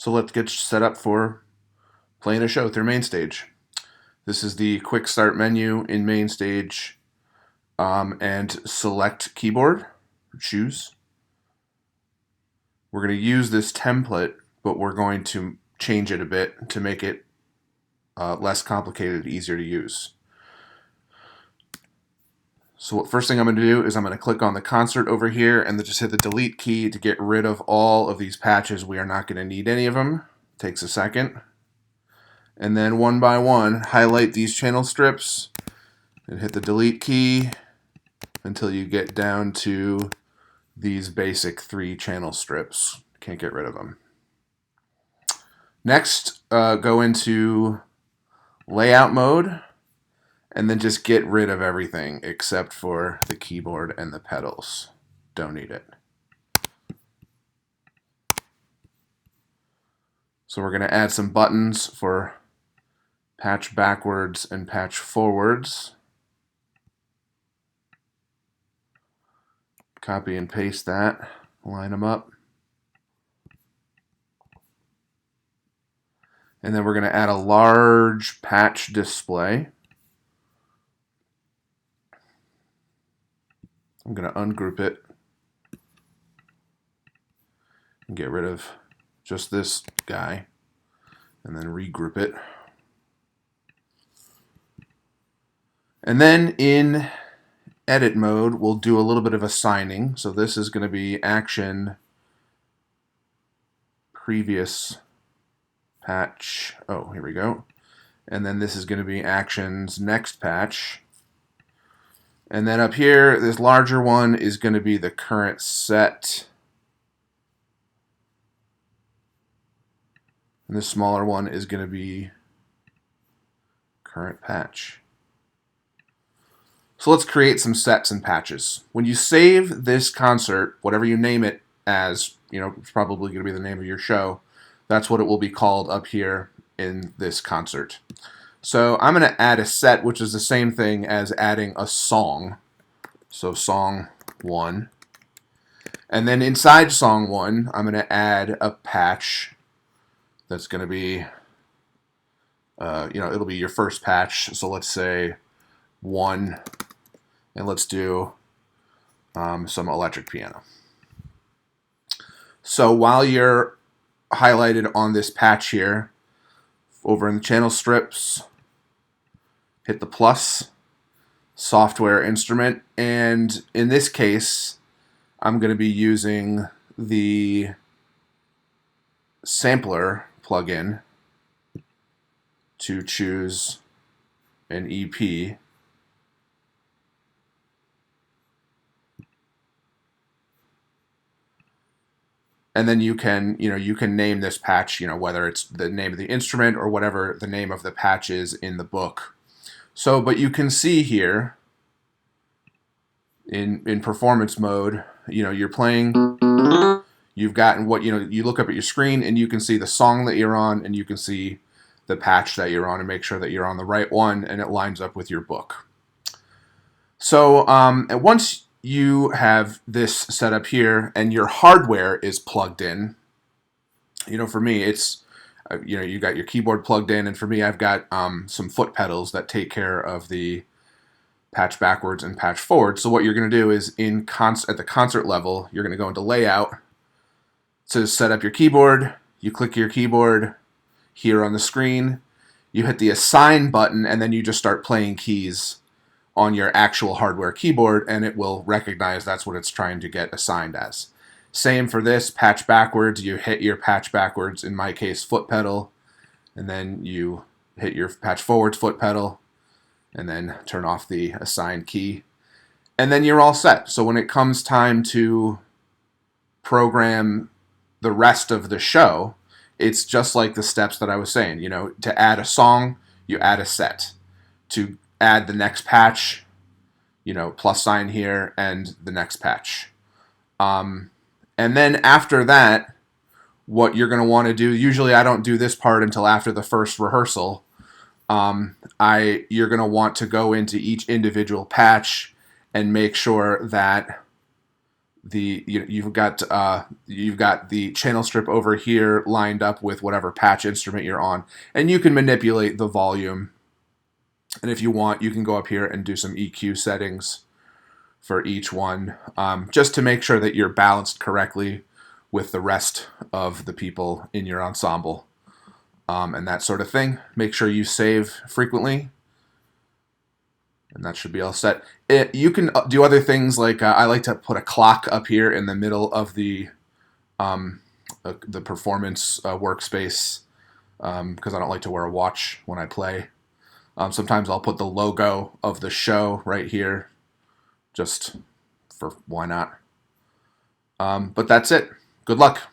So let's get set up for playing a show through MainStage. This is the quick start menu in MainStage, and select keyboard, choose. We're going to use this template, but we're going to change it a bit to make it less complicated, easier to use. So first thing I'm going to do is I'm going to click on the concert over here and then just hit the delete key to get rid of all of these patches. We are not going to need any of them. Takes a second. And then one by one, highlight these channel strips and hit the delete key until you get down to these basic 3 channel strips. Can't get rid of them. Next, go into layout mode and then just get rid of everything except for the keyboard and the pedals. Don't need it. So we're going to add some buttons for patch backwards and patch forwards. Copy and paste that, line them up. And then we're going to add a large patch display. I'm going to ungroup it and get rid of just this guy and then regroup it. And then in edit mode, we'll do a little bit of assigning. So this is going to be action previous patch. Oh, here we go. And then this is going to be actions next patch. And then up here, this larger one is going to be the current set. And this smaller one is going to be current patch. So let's create some sets and patches. When you save this concert, whatever you name it as, it's probably going to be the name of your show. That's what it will be called up here in this concert. So I'm going to add a set, which is the same thing as adding a song. So song 1. And then inside song 1, I'm going to add a patch that's going to be, it'll be your first patch. So let's say 1, and let's do some electric piano. So while you're highlighted on this patch here, over in the channel strips, hit the plus, software instrument, and in this case, I'm going to be using the sampler plugin to choose an EP. And then you can name this patch, whether it's the name of the instrument or whatever the name of the patch is in the book. So, but you can see here in performance mode, you're playing, you've gotten what, you look up at your screen and you can see the song that you're on and you can see the patch that you're on and make sure that you're on the right one and it lines up with your book. So, and once you have this set up here and your hardware is plugged in, for me it's, you got your keyboard plugged in, and for me I've got some foot pedals that take care of the patch backwards and patch forward. So what you're going to do is at the concert level, you're going to go into layout to set up your keyboard. You click your keyboard here on the screen, you hit the assign button, and then you just start playing keys on your actual hardware keyboard, and it will recognize that's what it's trying to get assigned as. Same for this, patch backwards, you hit your patch backwards, in my case foot pedal, and then you hit your patch forwards foot pedal, and then turn off the assigned key. And then you're all set. So when it comes time to program the rest of the show, it's just like the steps that I was saying. To add a song, you add a set. To add the next patch, plus sign here, and the next patch. And then after that, what you're going to want to do, usually I don't do this part until after the first rehearsal. You're going to want to go into each individual patch and make sure that you've got the channel strip over here lined up with whatever patch instrument you're on, and you can manipulate the volume. And if you want, you can go up here and do some EQ settings for each one, just to make sure that you're balanced correctly with the rest of the people in your ensemble, and that sort of thing. Make sure you save frequently, and that should be all set. You can do other things like I like to put a clock up here in the middle of the performance workspace, because I don't like to wear a watch when I play. Sometimes I'll put the logo of the show right here, just for why not. But that's it. Good luck.